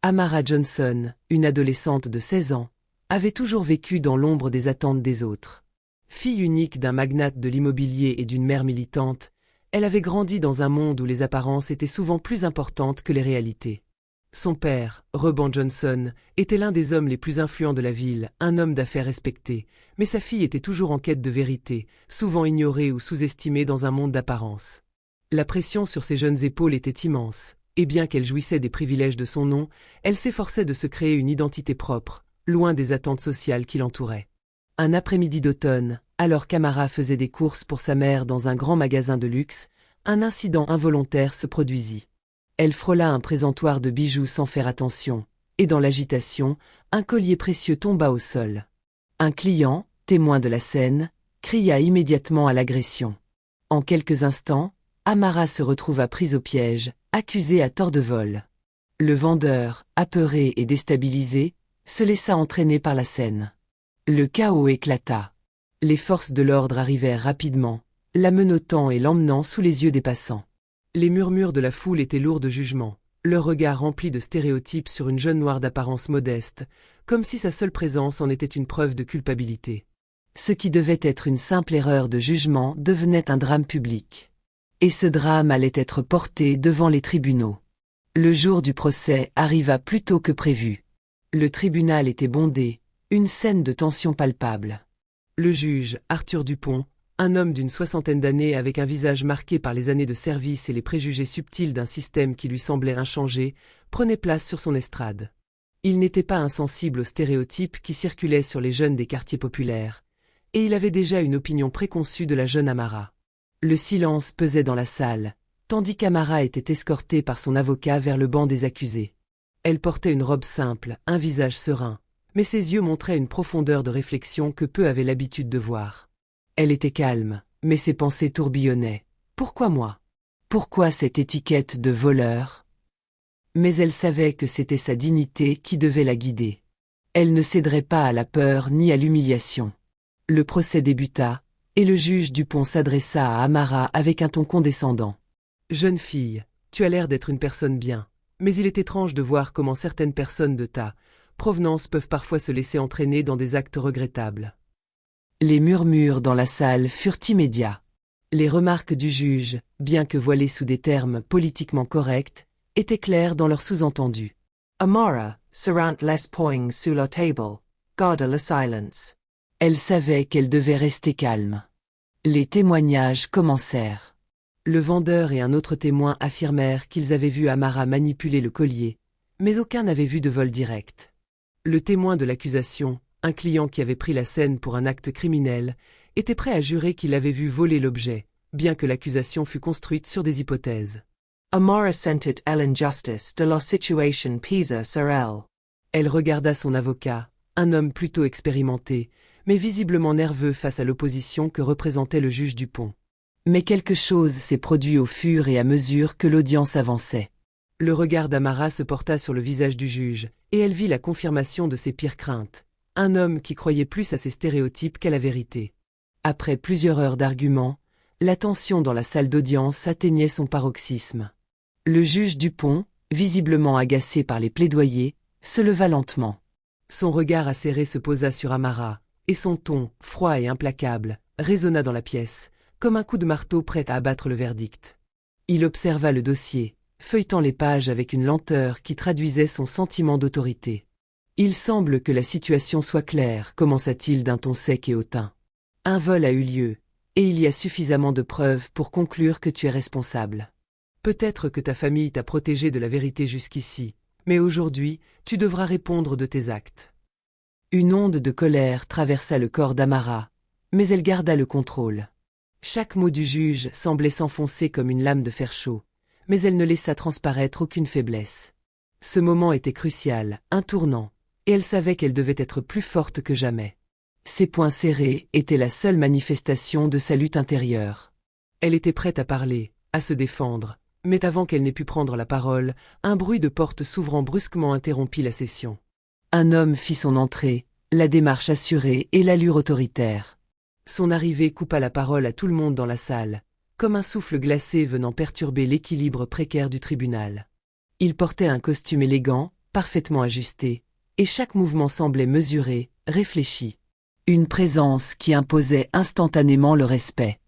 Amara Johnson, une adolescente de 16 ans, avait toujours vécu dans l'ombre des attentes des autres. Fille unique d'un magnate de l'immobilier et d'une mère militante, elle avait grandi dans un monde où les apparences étaient souvent plus importantes que les réalités. Son père, Reuben Johnson, était l'un des hommes les plus influents de la ville, un homme d'affaires respecté, mais sa fille était toujours en quête de vérité, souvent ignorée ou sous-estimée dans un monde d'apparence. La pression sur ses jeunes épaules était immense, et bien qu'elle jouissait des privilèges de son nom, elle s'efforçait de se créer une identité propre, loin des attentes sociales qui l'entouraient. Un après-midi d'automne, alors qu'Amara faisait des courses pour sa mère dans un grand magasin de luxe, un incident involontaire se produisit. Elle frôla un présentoir de bijoux sans faire attention, et dans l'agitation, un collier précieux tomba au sol. Un client, témoin de la scène, cria immédiatement à l'agression. En quelques instants, Amara se retrouva prise au piège, accusée à tort de vol. Le vendeur, apeuré et déstabilisé, se laissa entraîner par la scène. Le chaos éclata. Les forces de l'ordre arrivèrent rapidement, la menottant et l'emmenant sous les yeux des passants. Les murmures de la foule étaient lourds de jugement, leur regard rempli de stéréotypes sur une jeune noire d'apparence modeste, comme si sa seule présence en était une preuve de culpabilité. Ce qui devait être une simple erreur de jugement devenait un drame public. Et ce drame allait être porté devant les tribunaux. Le jour du procès arriva plus tôt que prévu. Le tribunal était bondé, une scène de tension palpable. Le juge, Arthur Dupont, un homme d'une soixantaine d'années avec un visage marqué par les années de service et les préjugés subtils d'un système qui lui semblait inchangé, prenait place sur son estrade. Il n'était pas insensible aux stéréotypes qui circulaient sur les jeunes des quartiers populaires, et il avait déjà une opinion préconçue de la jeune Amara. Le silence pesait dans la salle, tandis qu'Amara était escortée par son avocat vers le banc des accusés. Elle portait une robe simple, un visage serein, mais ses yeux montraient une profondeur de réflexion que peu avaient l'habitude de voir. Elle était calme, mais ses pensées tourbillonnaient. Pourquoi moi? Pourquoi cette étiquette de voleur? Mais elle savait que c'était sa dignité qui devait la guider. Elle ne céderait pas à la peur ni à l'humiliation. Le procès débuta, et le juge Dupont s'adressa à Amara avec un ton condescendant. « Jeune fille, tu as l'air d'être une personne bien, mais il est étrange de voir comment certaines personnes de ta provenance peuvent parfois se laisser entraîner dans des actes regrettables. » Les murmures dans la salle furent immédiats. Les remarques du juge, bien que voilées sous des termes politiquement corrects, étaient claires dans leur sous-entendu. Amara, serant les poings sous la table, garda le silence. Elle savait qu'elle devait rester calme. Les témoignages commencèrent. Le vendeur et un autre témoin affirmèrent qu'ils avaient vu Amara manipuler le collier, mais aucun n'avait vu de vol direct. Le témoin de l'accusation, un client qui avait pris la scène pour un acte criminel, était prêt à jurer qu'il avait vu voler l'objet, bien que l'accusation fût construite sur des hypothèses. Amara sentit l'injustice de la situation pesa sur elle. Elle regarda son avocat, un homme plutôt expérimenté, mais visiblement nerveux face à l'opposition que représentait le juge Dupont. Mais quelque chose s'est produit au fur et à mesure que l'audience avançait. Le regard d'Amara se porta sur le visage du juge, et elle vit la confirmation de ses pires craintes. Un homme qui croyait plus à ses stéréotypes qu'à la vérité. Après plusieurs heures d'arguments, la tension dans la salle d'audience atteignait son paroxysme. Le juge Dupont, visiblement agacé par les plaidoyers, se leva lentement. Son regard acéré se posa sur Amara, et son ton, froid et implacable, résonna dans la pièce, comme un coup de marteau prêt à abattre le verdict. Il observa le dossier, feuilletant les pages avec une lenteur qui traduisait son sentiment d'autorité. « Il semble que la situation soit claire, commença-t-il d'un ton sec et hautain. Un vol a eu lieu, et il y a suffisamment de preuves pour conclure que tu es responsable. Peut-être que ta famille t'a protégé de la vérité jusqu'ici, mais aujourd'hui, tu devras répondre de tes actes. » Une onde de colère traversa le corps d'Amara, mais elle garda le contrôle. Chaque mot du juge semblait s'enfoncer comme une lame de fer chaud, mais elle ne laissa transparaître aucune faiblesse. Ce moment était crucial, un tournant, et elle savait qu'elle devait être plus forte que jamais. Ses poings serrés étaient la seule manifestation de sa lutte intérieure. Elle était prête à parler, à se défendre, mais avant qu'elle n'ait pu prendre la parole, un bruit de porte s'ouvrant brusquement interrompit la session. Un homme fit son entrée, la démarche assurée et l'allure autoritaire. Son arrivée coupa la parole à tout le monde dans la salle, comme un souffle glacé venant perturber l'équilibre précaire du tribunal. Il portait un costume élégant, parfaitement ajusté, et chaque mouvement semblait mesuré, réfléchi. Une présence qui imposait instantanément le respect.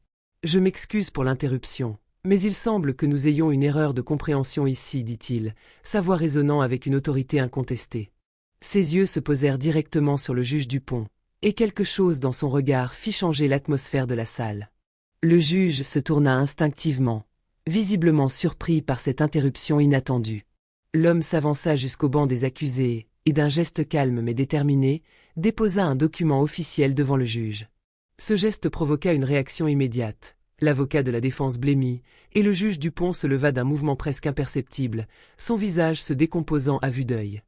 Je m'excuse pour l'interruption, mais il semble que nous ayons une erreur de compréhension ici, dit-il, sa voix résonnant avec une autorité incontestée. Ses yeux se posèrent directement sur le juge Dupont, et quelque chose dans son regard fit changer l'atmosphère de la salle. Le juge se tourna instinctivement, visiblement surpris par cette interruption inattendue. L'homme s'avança jusqu'au banc des accusés, et d'un geste calme mais déterminé, déposa un document officiel devant le juge. Ce geste provoqua une réaction immédiate. L'avocat de la défense blêmit, et le juge Dupont se leva d'un mouvement presque imperceptible, son visage se décomposant à vue d'œil.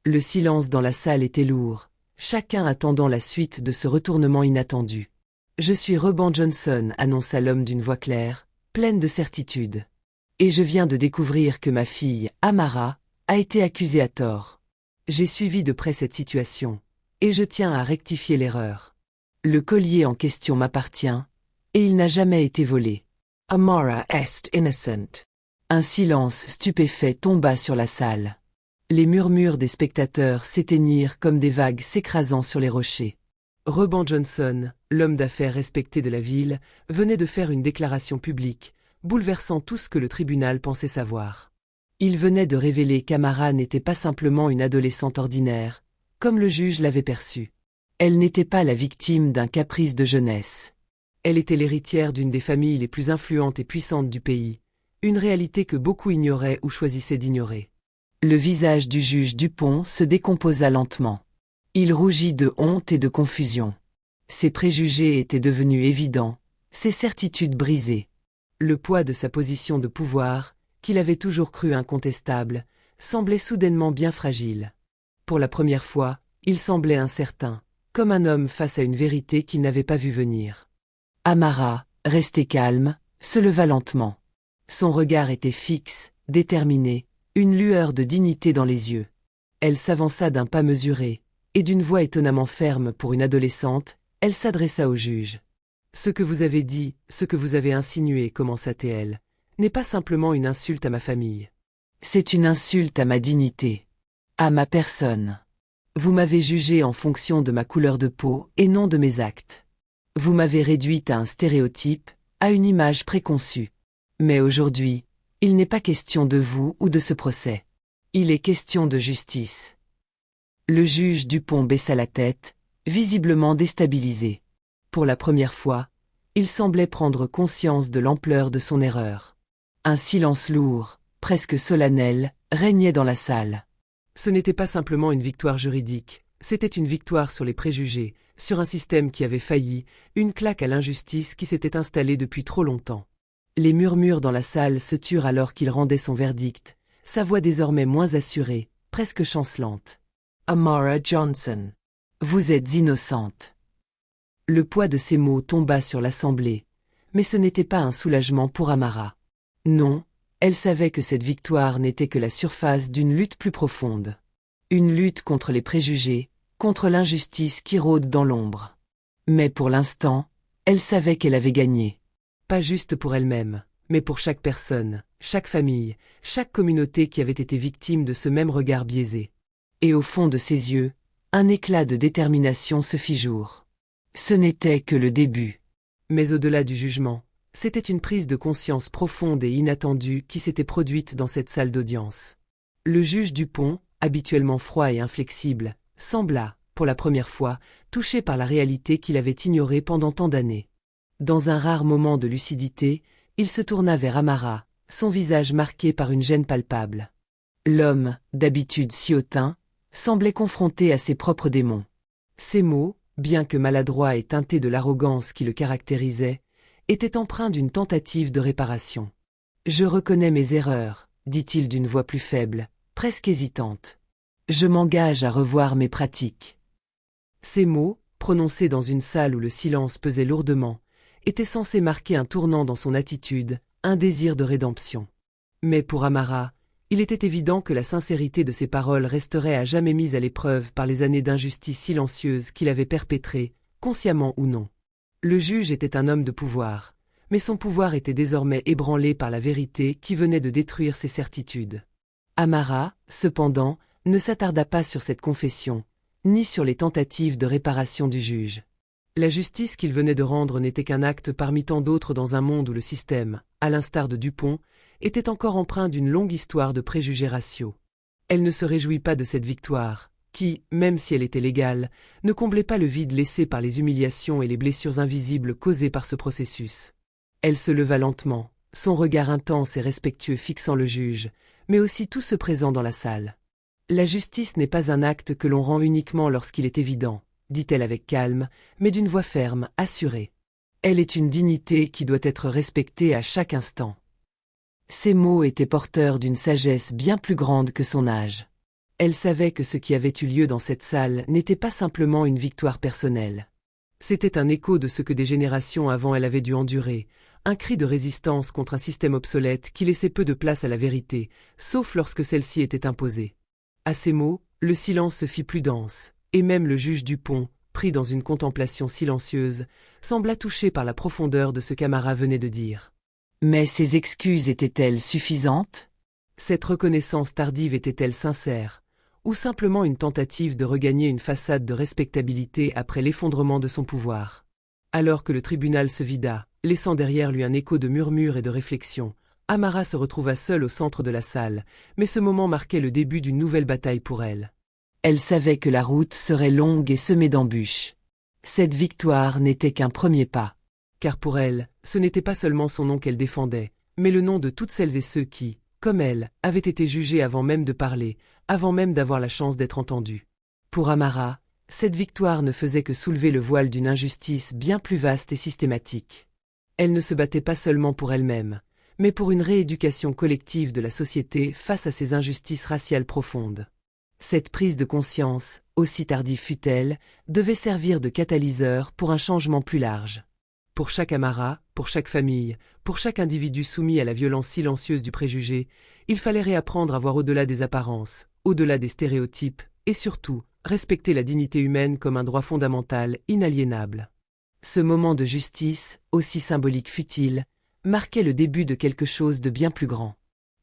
Le silence dans la salle était lourd, chacun attendant la suite de ce retournement inattendu. « Je suis Reuben Johnson, » annonça l'homme d'une voix claire, pleine de certitude. « Et je viens de découvrir que ma fille, Amara, a été accusée à tort. J'ai suivi de près cette situation, et je tiens à rectifier l'erreur. Le collier en question m'appartient, et il n'a jamais été volé. Amara est innocent. » Un silence stupéfait tomba sur la salle. Les murmures des spectateurs s'éteignirent comme des vagues s'écrasant sur les rochers. Reuben Johnson, l'homme d'affaires respecté de la ville, venait de faire une déclaration publique, bouleversant tout ce que le tribunal pensait savoir. Il venait de révéler qu'Amara n'était pas simplement une adolescente ordinaire, comme le juge l'avait perçu. Elle n'était pas la victime d'un caprice de jeunesse. Elle était l'héritière d'une des familles les plus influentes et puissantes du pays, une réalité que beaucoup ignoraient ou choisissaient d'ignorer. Le visage du juge Dupont se décomposa lentement. Il rougit de honte et de confusion. Ses préjugés étaient devenus évidents, ses certitudes brisées. Le poids de sa position de pouvoir, qu'il avait toujours cru incontestable, semblait soudainement bien fragile. Pour la première fois, il semblait incertain, comme un homme face à une vérité qu'il n'avait pas vue venir. Amara, resté calme, se leva lentement. Son regard était fixe, déterminé, une lueur de dignité dans les yeux. Elle s'avança d'un pas mesuré, et d'une voix étonnamment ferme pour une adolescente, elle s'adressa au juge. « Ce que vous avez dit, ce que vous avez insinué, » commença-t-elle, « n'est pas simplement une insulte à ma famille. C'est une insulte à ma dignité, à ma personne. Vous m'avez jugée en fonction de ma couleur de peau et non de mes actes. Vous m'avez réduite à un stéréotype, à une image préconçue. Mais aujourd'hui, il n'est pas question de vous ou de ce procès. Il est question de justice. » Le juge Dupont baissa la tête, visiblement déstabilisé. Pour la première fois, il semblait prendre conscience de l'ampleur de son erreur. Un silence lourd, presque solennel, régnait dans la salle. Ce n'était pas simplement une victoire juridique, c'était une victoire sur les préjugés, sur un système qui avait failli, une claque à l'injustice qui s'était installée depuis trop longtemps. Les murmures dans la salle se turent alors qu'il rendait son verdict, sa voix désormais moins assurée, presque chancelante. « Amara Johnson, vous êtes innocente. » Le poids de ces mots tomba sur l'assemblée, mais ce n'était pas un soulagement pour Amara. Non, elle savait que cette victoire n'était que la surface d'une lutte plus profonde. Une lutte contre les préjugés, contre l'injustice qui rôde dans l'ombre. Mais pour l'instant, elle savait qu'elle avait gagné. Pas juste pour elle-même, mais pour chaque personne, chaque famille, chaque communauté qui avait été victime de ce même regard biaisé. Et au fond de ses yeux, un éclat de détermination se fit jour. Ce n'était que le début. Mais au-delà du jugement, c'était une prise de conscience profonde et inattendue qui s'était produite dans cette salle d'audience. Le juge Dupont, habituellement froid et inflexible, sembla, pour la première fois, touché par la réalité qu'il avait ignorée pendant tant d'années. Dans un rare moment de lucidité, il se tourna vers Amara, son visage marqué par une gêne palpable. L'homme, d'habitude si hautain, semblait confronté à ses propres démons. Ces mots, bien que maladroits et teintés de l'arrogance qui le caractérisait, étaient empreints d'une tentative de réparation. « Je reconnais mes erreurs, » dit-il d'une voix plus faible, presque hésitante. « Je m'engage à revoir mes pratiques. » Ces mots, prononcés dans une salle où le silence pesait lourdement, étaient censés marquer un tournant dans son attitude, un désir de rédemption. Mais pour Amara, il était évident que la sincérité de ses paroles resterait à jamais mise à l'épreuve par les années d'injustice silencieuse qu'il avait perpétrées, consciemment ou non. Le juge était un homme de pouvoir, mais son pouvoir était désormais ébranlé par la vérité qui venait de détruire ses certitudes. Amara, cependant, ne s'attarda pas sur cette confession, ni sur les tentatives de réparation du juge. La justice qu'il venait de rendre n'était qu'un acte parmi tant d'autres dans un monde où le système, à l'instar de Dupont, était encore empreint d'une longue histoire de préjugés raciaux. Elle ne se réjouit pas de cette victoire, qui, même si elle était légale, ne comblait pas le vide laissé par les humiliations et les blessures invisibles causées par ce processus. Elle se leva lentement, son regard intense et respectueux fixant le juge, mais aussi tous ceux présents dans la salle. La justice n'est pas un acte que l'on rend uniquement lorsqu'il est évident, dit-elle avec calme, mais d'une voix ferme, assurée. Elle est une dignité qui doit être respectée à chaque instant. Ces mots étaient porteurs d'une sagesse bien plus grande que son âge. Elle savait que ce qui avait eu lieu dans cette salle n'était pas simplement une victoire personnelle. C'était un écho de ce que des générations avant elle avaient dû endurer, un cri de résistance contre un système obsolète qui laissait peu de place à la vérité, sauf lorsque celle-ci était imposée. À ces mots, le silence se fit plus dense, et même le juge Dupont, pris dans une contemplation silencieuse, sembla touché par la profondeur de ce qu'Amara venait de dire. Mais ces excuses étaient-elles suffisantes? Cette reconnaissance tardive était-elle sincère, ou simplement une tentative de regagner une façade de respectabilité après l'effondrement de son pouvoir? Alors que le tribunal se vida, laissant derrière lui un écho de murmures et de réflexions, Amara se retrouva seule au centre de la salle, mais ce moment marquait le début d'une nouvelle bataille pour elle. Elle savait que la route serait longue et semée d'embûches. Cette victoire n'était qu'un premier pas. Car pour elle, ce n'était pas seulement son nom qu'elle défendait, mais le nom de toutes celles et ceux qui, comme elle, avaient été jugés avant même de parler, avant même d'avoir la chance d'être entendus. Pour Amara, cette victoire ne faisait que soulever le voile d'une injustice bien plus vaste et systématique. Elle ne se battait pas seulement pour elle-même, mais pour une rééducation collective de la société face à ces injustices raciales profondes. Cette prise de conscience, aussi tardive fût-elle, devait servir de catalyseur pour un changement plus large. Pour chaque Amara, pour chaque famille, pour chaque individu soumis à la violence silencieuse du préjugé, il fallait réapprendre à voir au-delà des apparences, au-delà des stéréotypes, et surtout, respecter la dignité humaine comme un droit fondamental, inaliénable. Ce moment de justice, aussi symbolique fût-il, marquait le début de quelque chose de bien plus grand.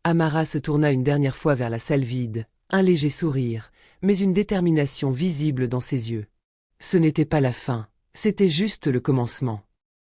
Amara se tourna une dernière fois vers la salle vide, un léger sourire, mais une détermination visible dans ses yeux. Ce n'était pas la fin, c'était juste le commencement.